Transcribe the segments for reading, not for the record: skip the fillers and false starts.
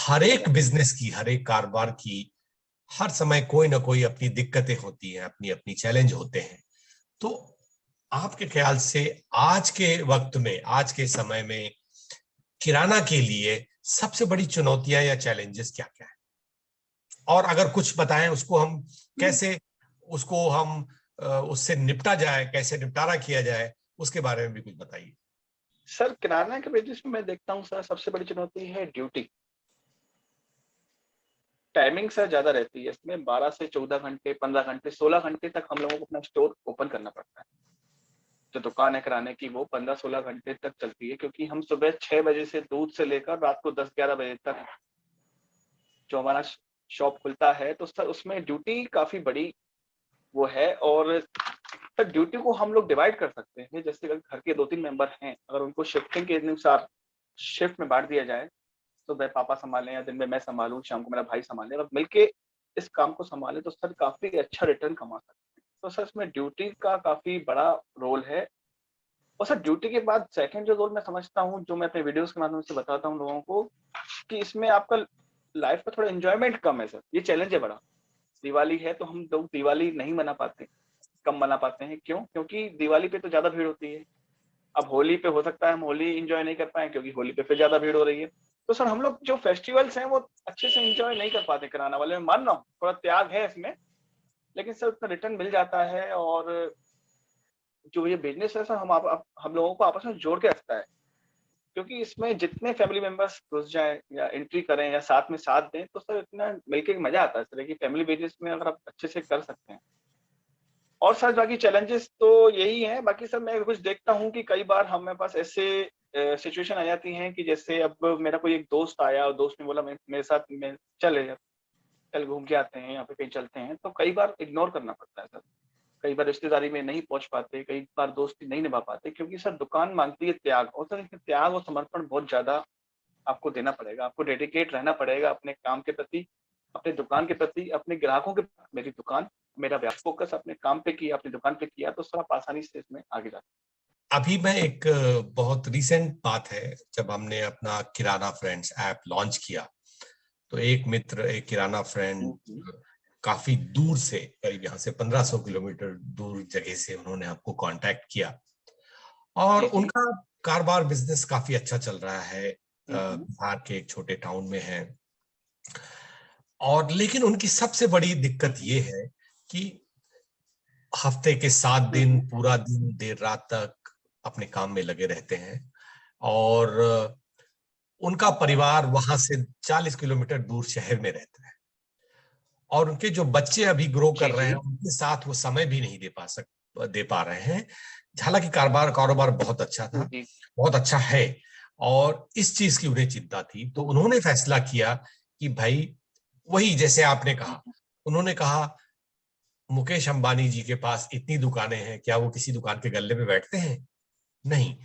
हर एक बिजनेस की, हर एक कारोबार की हर समय कोई ना कोई अपनी दिक्कतें होती हैं, अपनी अपनी चैलेंज होते हैं। तो आपके ख्याल से आज के वक्त में, आज के समय में किराना के लिए सबसे बड़ी चुनौतियां या चैलेंजेस क्या क्या है? और अगर कुछ बताएं उसको हम कैसे, उसको हम उससे निपटा जाए, कैसे निपटारा किया जाए, उसके बारे में भी कुछ बताइए। सर, किराना के बिजनेस में मैं देखता हूँ सर, सबसे बड़ी चुनौती है ड्यूटी। टाइमिंग सर ज्यादा रहती है इसमें, 12 से 14 घंटे, 15 घंटे, 16 घंटे तक हम लोगों को अपना स्टोर ओपन करना पड़ता है। जो दुकान है किराने की वो 15-16 घंटे तक चलती है, क्योंकि हम सुबह 6 बजे से दूध से लेकर रात को 10-11 बजे तक जो हमारा शॉप खुलता है, तो सर उसमें ड्यूटी काफी बड़ी वो है। और सर ड्यूटी को हम लोग डिवाइड कर सकते हैं, जैसे अगर घर के 2-3 मेंबर हैं, अगर उनको शिफ्टिंग के अनुसार शिफ्ट में बांट दिया जाए, सुबह पापा संभालें या दिन में मैं संभालूं, शाम को मेरा भाई संभाले, और मिलके इस काम को संभाले, तो सर काफी अच्छा रिटर्न कमा सकते हैं। तो सर इसमें ड्यूटी का काफी बड़ा रोल है। और सर ड्यूटी के बाद सेकंड जो रोल मैं समझता हूँ, जो मैं अपने वीडियोस के माध्यम से बताता हूँ लोगों को, कि इसमें आपका लाइफ का थोड़ा एंजॉयमेंट कम है सर। ये चैलेंज है बड़ा। दिवाली है तो हम लोग दिवाली नहीं मना पाते, कम मना पाते हैं। क्यों? क्योंकि दिवाली पे तो ज्यादा भीड़ होती है। अब होली पे हो सकता है हम होली एंजॉय नहीं कर पाए, क्योंकि होली पे फिर ज्यादा भीड़ हो रही है। तो सर हम लोग जो फेस्टिवल्स हैं वो अच्छे से एंजॉय नहीं कर पाते किराना वाले। मैं मान रहा हूँ थोड़ा त्याग है इसमें, लेकिन सर उतना रिटर्न मिल जाता है। और जो ये बिजनेस है सर, हम लोगों को आपस में जोड़ के रखता है, क्योंकि इसमें जितने फैमिली मेंबर्स घुस जाएं या एंट्री करें या साथ में साथ दें, तो सर इतना मिलके मजा आता है सर, कि फैमिली बिजनेस में अगर आप अच्छे से कर सकते हैं। और सर बाकी चैलेंजेस तो यही हैं। बाकी सर मैं कुछ देखता हूँ कि कई बार हमारे पास ऐसे सिचुएशन आ जाती हैं कि जैसे अब मेरा कोई एक दोस्त आया और दोस्त ने बोला मेरे साथ में चले, चल घूम के आते हैं, यहाँ पे कहीं चलते हैं, तो कई बार इग्नोर करना पड़ता है सर। कई बार रिश्तेदारी में नहीं पहुंच पाते, कई बार दोस्ती नहीं निभा पाते, क्योंकि सर दुकान मांगती है त्याग। और सर इसमें त्याग और समर्पण बहुत ज्यादा आपको देना पड़ेगा। आपको डेडिकेट रहना पड़ेगा अपने काम के प्रति, अपने दुकान के प्रति, अपने ग्राहकों के। मेरी दुकान, मेरा व्यापार, फोकस अपने काम पे किया, अपनी दुकान पे किया, तो सर आप आसानी से इसमें आगे जा। अभी मैं एक बहुत रीसेंट बात है, जब हमने अपना किराना फ्रेंड्स ऐप लॉन्च किया, तो एक मित्र, एक किराना फ्रेंड काफी दूर से, करीब यहाँ से 1500 किलोमीटर दूर जगह से उन्होंने आपको कांटेक्ट किया, और उनका कारोबार बिजनेस काफी अच्छा चल रहा है, बिहार के एक छोटे टाउन में है। और लेकिन उनकी सबसे बड़ी दिक्कत ये है कि हफ्ते के 7 दिन पूरा दिन देर रात तक अपने काम में लगे रहते हैं, और उनका परिवार वहां से 40 किलोमीटर दूर शहर में रहता है, और उनके जो बच्चे अभी ग्रो कर रहे हैं उनके साथ वो समय भी नहीं दे पा रहे हैं। हालांकि कारोबार कारोबार बहुत अच्छा था, बहुत अच्छा है, और इस चीज की उन्हें चिंता थी। तो उन्होंने फैसला किया कि भाई, वही जैसे आपने कहा, उन्होंने कहा मुकेश अंबानी जी के पास इतनी दुकानें हैं, क्या वो किसी दुकान के गल्ले में बैठते हैं? नहीं।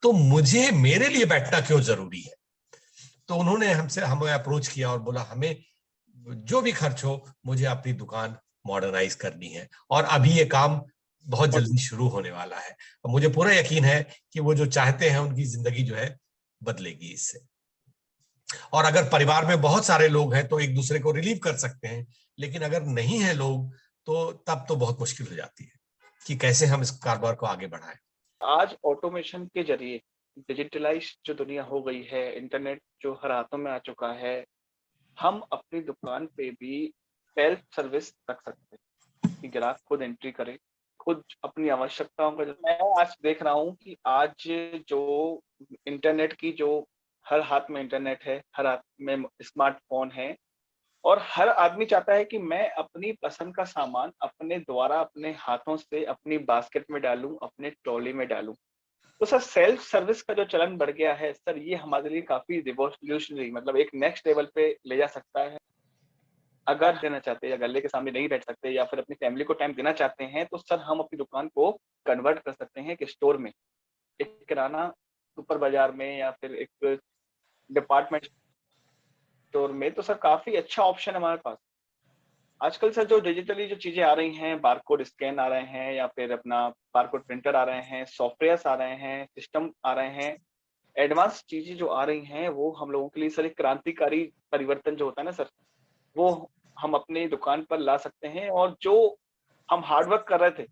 तो मुझे, मेरे लिए बैठना क्यों जरूरी है? तो उन्होंने हमें अप्रोच किया और बोला हमें जो भी खर्च हो, मुझे अपनी दुकान मॉडर्नाइज करनी है, और अभी ये काम बहुत जल्दी शुरू होने वाला है। और मुझे पूरा यकीन है कि वो जो चाहते हैं उनकी जिंदगी जो है बदलेगी इससे। और अगर परिवार में बहुत सारे लोग हैं तो एक दूसरे को रिलीव कर सकते हैं, लेकिन अगर नहीं है लोग, तो तब तो बहुत मुश्किल हो जाती है कि कैसे हम इस कारोबार को आगे बढ़ाएं। आज ऑटोमेशन के जरिए डिजिटलाइज जो दुनिया हो गई है, इंटरनेट जो हर हाथों में आ चुका है, हम अपनी दुकान पे भी सेल्फ सर्विस रख सकते हैं कि ग्राहक खुद एंट्री करे, खुद अपनी आवश्यकताओं का। मैं आज देख रहा हूँ कि आज जो इंटरनेट की, जो हर हाथ में इंटरनेट है, हर हाथ में स्मार्टफोन है, और हर आदमी चाहता है कि मैं अपनी पसंद का सामान अपने द्वारा, अपने हाथों से अपनी बास्केट में डालूं, अपने ट्रॉली में डालूं। तो सर सेल्फ सर्विस का जो चलन बढ़ गया है सर, ये हमारे लिए काफी रिवॉल्यूशनरी, मतलब एक नेक्स्ट लेवल पे ले जा सकता है। अगर देना चाहते हैं या गले के सामने नहीं बैठ सकते या फिर अपनी फैमिली को टाइम देना चाहते हैं, तो सर हम अपनी दुकान को कन्वर्ट कर सकते हैं एक स्टोर में, एक किराना सुपर बाजार में, या फिर एक डिपार्टमेंट स्टोर में। तो सर काफी अच्छा ऑप्शन है हमारे पास। आजकल सर जो डिजिटली जो चीजें आ रही हैं, बारकोड स्कैन आ रहे हैं, या फिर अपना बारकोड प्रिंटर आ रहे हैं, सॉफ्टवेयर आ रहे हैं, सिस्टम आ रहे हैं, एडवांस चीजें जो आ रही हैं वो हम लोगों के लिए सर एक क्रांतिकारी परिवर्तन जो होता है ना सर, वो हम अपनी दुकान पर ला सकते हैं। और जो हम हार्ड वर्क कर रहे थे,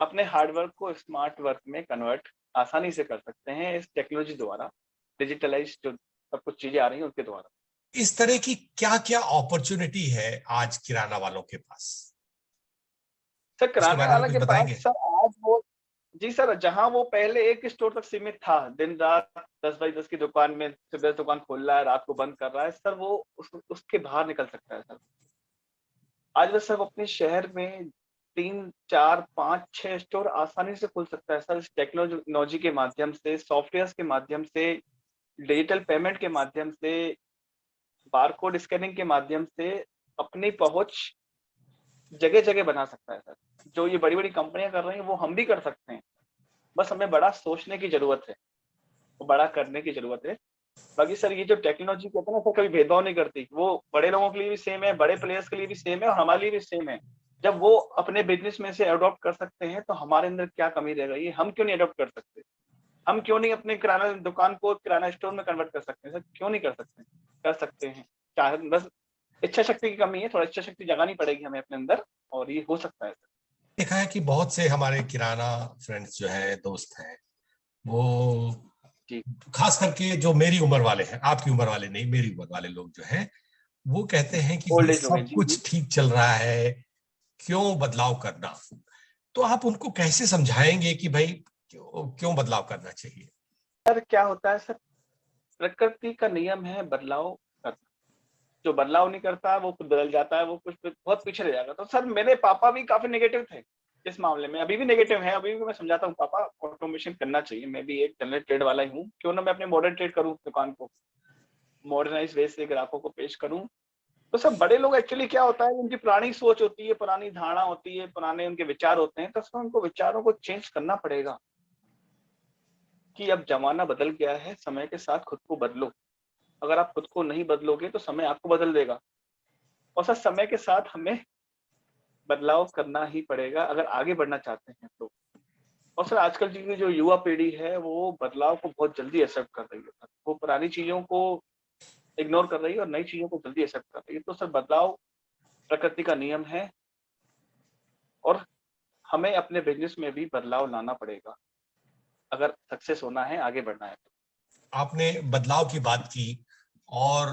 अपने हार्ड वर्क को स्मार्ट वर्क में कन्वर्ट आसानी से कर सकते हैं इस टेक्नोलॉजी द्वारा, डिजिटलाइज जो सब कुछ चीजें आ रही हैं उनके द्वारा। इस तरह की क्या क्या अपॉर्चुनिटी है आज किराना वालों के पास, सर उसके किराने बारे में वाला कुछ के पास बताएंगे? सर आज वो, जी सर, जहां वो पहले एक स्टोर तक सीमित था, दिन रात 10 बाई 10 की दुकान में सुबह दुकान खोल रहा है, रात को बंद कर रहा है सर, वो उसके बाहर निकल सकता है सर। आज वो सब अपने शहर में 3 4 5 6 स्टोर आसानी से खुल सकता है सर, इस टेक्नोलॉजी के माध्यम से, सॉफ्टवेयर के माध्यम से, डिजिटल पेमेंट के माध्यम से, बारकोड स्कैनिंग के माध्यम से अपनी पहुंच जगह जगह बना सकता है सर। जो ये बड़ी बड़ी कंपनियां कर रही हैं वो हम भी कर सकते हैं, बस हमें बड़ा सोचने की जरूरत है, बड़ा करने की जरूरत है। बाकी सर ये जो टेक्नोलॉजी कहते हैं ना सर, कभी भेदभाव नहीं करती, वो बड़े लोगों के लिए भी सेम है, बड़े प्लेयर्स के लिए भी सेम है और हमारे लिए भी सेम है। जब वो अपने बिजनेस में से अडॉप्ट कर सकते हैं तो हमारे अंदर क्या कमी रह गई है, हम क्यों नहीं अडॉप्ट कर सकते? हम क्यों नहीं अपने किराना दुकान को किराना स्टोर में कन्वर्ट कर सकते हैं सर? क्यों नहीं कर सकते? कर सकते हैं, चाहे बस इच्छा शक्ति की कमी है, थोड़ा इच्छा शक्ति जगानी पड़ेगी हमें अपने अंदर, और ये हो सकता है सर। देखा है कि बहुत से हमारे किराना फ्रेंड्स जो है, दोस्त हैं, वो जी। खास करके जो मेरी उम्र वाले हैं, आपकी उम्र वाले नहीं, मेरी उम्र वाले लोग जो हैं, वो कहते हैं कि ओल्ड भाई एज लोग हैं, सब जी जी। कुछ ठीक चल रहा है, क्यों बदलाव करना? तो आप उनको कैसे समझाएंगे कि भाई क्यों क्यों बदलाव करना चाहिए? सर क्या होता है सर, प्रकृति का नियम है बदलाव करना। जो बदलाव नहीं करता वो खुद बदल जाता है, वो कुछ बहुत पीछे रह जाएगा। तो सर मेरे पापा भी काफी नेगेटिव थे इस मामले में, अभी भी नेगेटिव है, अभी भी मैं समझाता हूँ पापा ऑटोमेशन करना चाहिए, मैं भी एक जनरल ट्रेड वाला ही हूँ, क्यों ना मैं अपने मॉडर्न ट्रेड करूँ, दुकान को मॉडर्नाइज वे से ग्राहकों को पेश करूँ। तो सब बड़े लोग एक्चुअली क्या होता है, उनकी पुरानी सोच होती है, पुरानी धारणा होती है, पुराने उनके विचार होते हैं, तो उसमें उनको विचारों को चेंज करना पड़ेगा कि अब जमाना बदल गया है, समय के साथ खुद को बदलो। अगर आप खुद को नहीं बदलोगे तो समय आपको बदल देगा, और सर समय के साथ हमें बदलाव करना ही पड़ेगा अगर आगे बढ़ना चाहते हैं तो। और सर आजकल की जो युवा पीढ़ी है वो बदलाव को बहुत जल्दी एक्सेप्ट कर रही है, वो पुरानी चीजों को इग्नोर कर रही है और नई चीजों को जल्दी एक्सेप्ट कर रही है। तो सर बदलाव प्रकृति का नियम है, और हमें अपने बिजनेस में भी बदलाव लाना पड़ेगा अगर सक्सेस होना है, आगे बढ़ना है तो। आपने बदलाव की बात की, और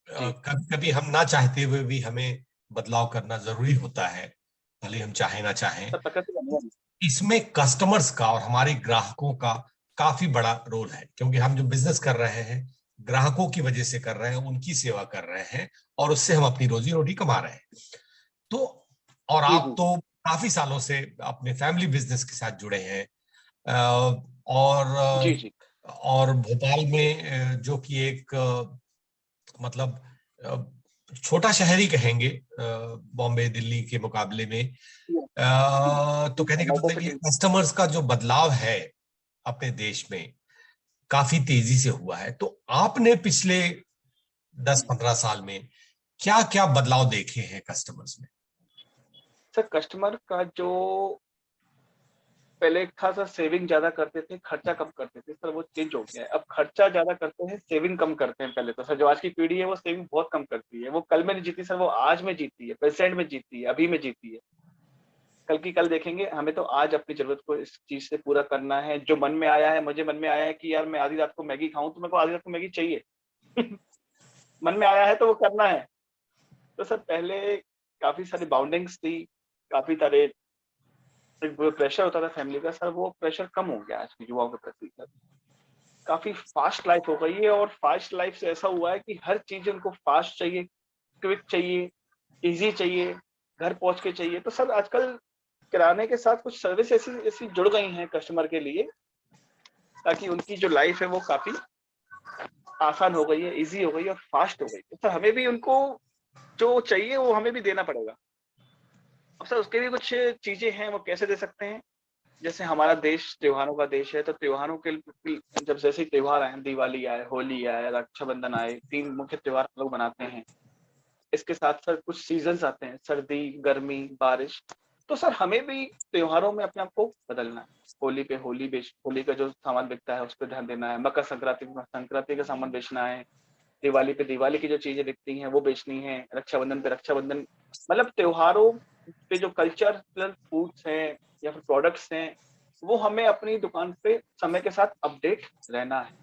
जी। कभी कभी हम ना चाहते हुए भी हमें बदलाव करना जरूरी होता है, भले हम चाहे ना चाहें। सर प्रकृति का नियम। इसमें कस्टमर्स का और हमारे ग्राहकों का काफी बड़ा रोल है, क्योंकि हम जो बिजनेस कर रहे हैं ग्राहकों की वजह से कर रहे हैं, उनकी सेवा कर रहे हैं, और उससे हम अपनी रोजी रोटी कमा रहे हैं। तो और जी आप जी। तो काफी सालों से अपने फैमिली बिजनेस के साथ जुड़े हैं, और जी जी। भोपाल में जो कि एक मतलब छोटा शहर ही कहेंगे बॉम्बे दिल्ली के मुकाबले में, तो कहने का मेट्रो मतलब ये सिटी। कस्टमर्स का जो बदलाव है अपने देश में काफी तेजी से हुआ है। तो आपने पिछले 10-15 साल में क्या क्या बदलाव देखे हैं कस्टमर्स में? सर कस्टमर का जो पहले था सर, सेविंग ज्यादा करते थे, खर्चा कम करते थे सर, वो चेंज हो गया है। अब खर्चा ज्यादा करते हैं, सेविंग कम करते हैं। पहले तो सर जो आज की पीढ़ी है वो सेविंग बहुत कम करती है, वो कल में नहीं जीती सर, वो आज में जीती है, प्रेजेंट में जीती है, अभी में जीती है। कल की कल देखेंगे, हमें तो आज अपनी जरूरत को इस चीज से पूरा करना है। जो मन में आया है, मुझे मन में आया है कि यार मैं आधी रात को मैगी खाऊं, तो मेरे को आधी रात को मैगी चाहिए। मन में आया है तो वो करना है। तो सर पहले काफी सारी बाउंडिंग्स थी, काफी सारे एक प्रेशर होता था फैमिली का सर, वो प्रेशर कम हो गया आज के युवाओं के प्रति सर। काफी फास्ट लाइफ हो गई है, और फास्ट लाइफ से ऐसा हुआ है कि हर चीज उनको फास्ट चाहिए, क्विक चाहिए, इजी चाहिए, घर पहुंच के चाहिए। तो सर आजकल किराने के साथ कुछ सर्विस ऐसी ऐसी जुड़ गई हैं कस्टमर के लिए, ताकि उनकी जो लाइफ है वो काफी आसान हो गई है, इजी हो गई है और फास्ट हो गई है। तो सर हमें भी उनको जो चाहिए वो हमें भी देना पड़ेगा। अब सर उसके भी कुछ चीजें हैं, वो कैसे दे सकते हैं? जैसे हमारा देश त्योहारों का देश है, तो त्योहारों के जब जैसे त्योहार आए, दिवाली आए, होली आए, रक्षाबंधन आए, 3 मुख्य त्योहार हम लोग मनाते हैं। इसके साथ सर कुछ सीजन्स आते हैं, सर्दी, गर्मी, बारिश। तो सर हमें भी त्योहारों में अपने आप को बदलना है। होली पे होली का जो सामान बिकता है उस पर ध्यान देना है, मकर संक्रांति पे संक्रांति का सामान बेचना है, दिवाली पे दिवाली की जो चीजें बिकती हैं वो बेचनी है, रक्षाबंधन पे रक्षाबंधन, मतलब त्योहारों पे जो कल्चरल फूड्स हैं या फिर प्रोडक्ट्स हैं वो हमें अपनी दुकान पे समय के साथ अपडेट रहना है।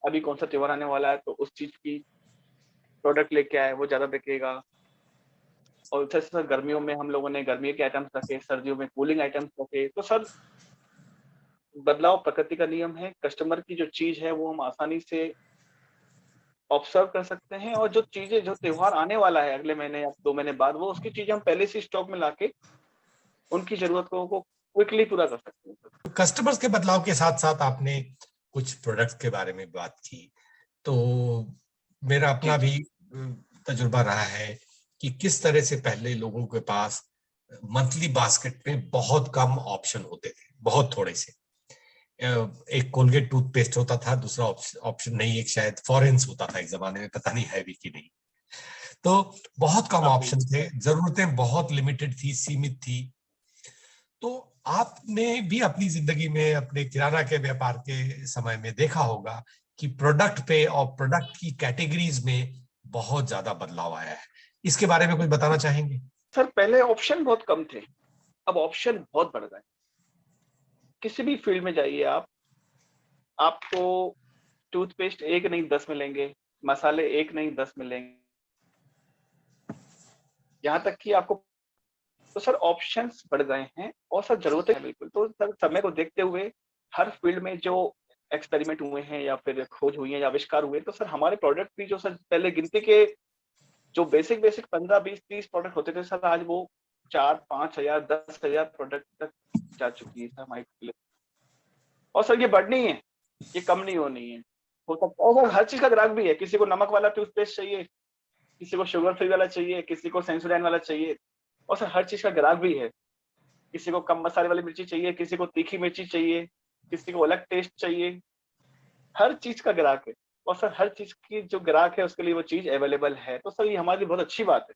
अभी कौन सा त्योहार आने वाला है तो उस चीज की प्रोडक्ट लेके आए, वो ज्यादा बिकेगा। और जैसे सर गर्मियों में हम लोगों ने गर्मी के आइटम्स रखे, सर्दियों में कूलिंग आइटम्स रखे, तो सर बदलाव प्रकृति का नियम है। कस्टमर की जो चीज है वो हम आसानी से ऑब्जर्व कर सकते हैं, और जो चीजें जो त्योहार आने वाला है अगले महीने या 2 महीने बाद, वो उसकी चीजें हम पहले से स्टॉक में लाके उनकी जरूरतों को क्विकली पूरा कर सकते हैं। कस्टमर्स के बदलाव के साथ साथ आपने कुछ प्रोडक्ट्स के बारे में बात की, तो मेरा अपना भी तजुर्बा रहा है कि किस तरह से पहले लोगों के पास मंथली बास्केट में बहुत कम ऑप्शन होते थे, बहुत थोड़े से। एक कोलगेट टूथपेस्ट होता था, दूसरा ऑप्शन नहीं, एक शायद फॉरेंस होता था एक जमाने में, पता नहीं है भी कि नहीं। तो बहुत कम ऑप्शन थे, जरूरतें बहुत लिमिटेड थी, सीमित थी। तो आपने भी अपनी जिंदगी में अपने किराना के व्यापार के समय में देखा होगा कि प्रोडक्ट पे और प्रोडक्ट की कैटेगरीज में बहुत ज्यादा बदलाव आया है। इसके बारे में कुछ बताना चाहेंगे? सर पहले ऑप्शन बहुत कम थे, अब ऑप्शन बहुत बढ़ गए। किसी भी फील्ड में जाइए आप, आपको टूथपेस्ट 1 नहीं 10 मिलेंगे, मसाले 1 नहीं 10 मिलेंगे, यहाँ तक कि आपको, तो सर ऑप्शंस बढ़ गए हैं और सर जरूरतें हैं बिल्कुल। तो सर समय को देखते हुए हर फील्ड में जो एक्सपेरिमेंट हुए हैं या फिर खोज हुई है या आविष्कार हुए, तो सर हमारे प्रोडक्ट भी जो सर पहले गिनती के जो बेसिक 15 20 30 प्रोडक्ट होते थे, सर आज वो 4 5 हजार 10 हजार प्रोडक्ट तक जा चुकी है सर हमारी। और सर ये बढ़नी है, ये कम नहीं होनी है। हो सकता है हर चीज का ग्राहक भी है, किसी को नमक वाला टूथपेस्ट चाहिए, किसी को शुगर फ्री वाला चाहिए, किसी को सेंसोडाइन वाला चाहिए, और सर हर चीज का ग्राहक भी है। किसी को कम मसाले वाली मिर्ची चाहिए, किसी को तीखी मिर्ची चाहिए, किसी को अलग टेस्ट चाहिए, हर चीज का ग्राहक है। और सर हर चीज की जो ग्राहक है उसके लिए वो चीज अवेलेबल है, तो सर ये हमारे लिए बहुत अच्छी बात है।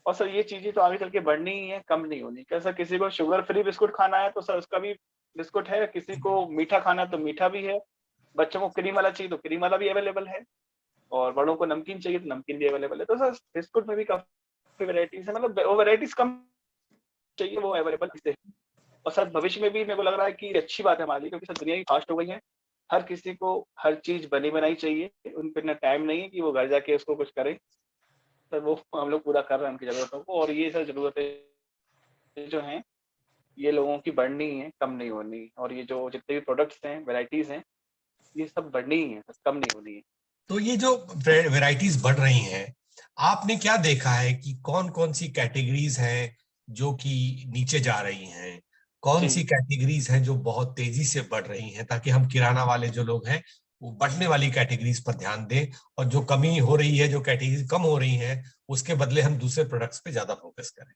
और सर ये चीजें तो आगे चल के बढ़नी ही है, कम नहीं होनी। क्या सर किसी को शुगर फ्री बिस्कुट खाना है तो सर उसका भी बिस्कुट है, किसी को मीठा खाना है तो मीठा भी है, बच्चों को क्रीम वाला चाहिए तो क्रीम वाला भी अवेलेबल है, और बड़ों को नमकीन चाहिए तो नमकीन भी अवेलेबल है। तो सर बिस्कुट में भी काफी वेराइटीज है, मतलब वो वेराइटीज कम चाहिए, वो अवेलेबल है। और सर भविष्य में भी मेरे को लग रहा है कि अच्छी बात है हमारे लिए, क्योंकि सर दुनिया ही फास्ट हो गई है, हर किसी को हर चीज बनी बनाई चाहिए, उन पर इतना टाइम नहीं है कि वो घर जाके उसको कुछ करे। सर वो हम लोग पूरा कर रहे हैं उनकी जरूरतों को, और ये सर जरूरतें जो हैं ये लोगों की बढ़नी है, कम नहीं होनी। और ये जो जितने भी प्रोडक्ट्स हैं, वेराइटीज हैं, ये सब बढ़नी ही है, कम नहीं होनी है। तो ये जो वेराइटीज बढ़ रही हैं, आपने क्या देखा है कि कौन कौन सी कैटेगरीज हैं जो कि नीचे जा रही हैं, कौन सी कैटेगरीज हैं जो बहुत तेजी से बढ़ रही हैं, ताकि हम किराना वाले जो लोग हैं वो बढ़ने वाली कैटेगरीज पर ध्यान दें, और जो कमी हो रही है, जो कैटेगरीज कम हो रही हैं, उसके बदले हम दूसरे प्रोडक्ट्स पे ज्यादा फोकस करें।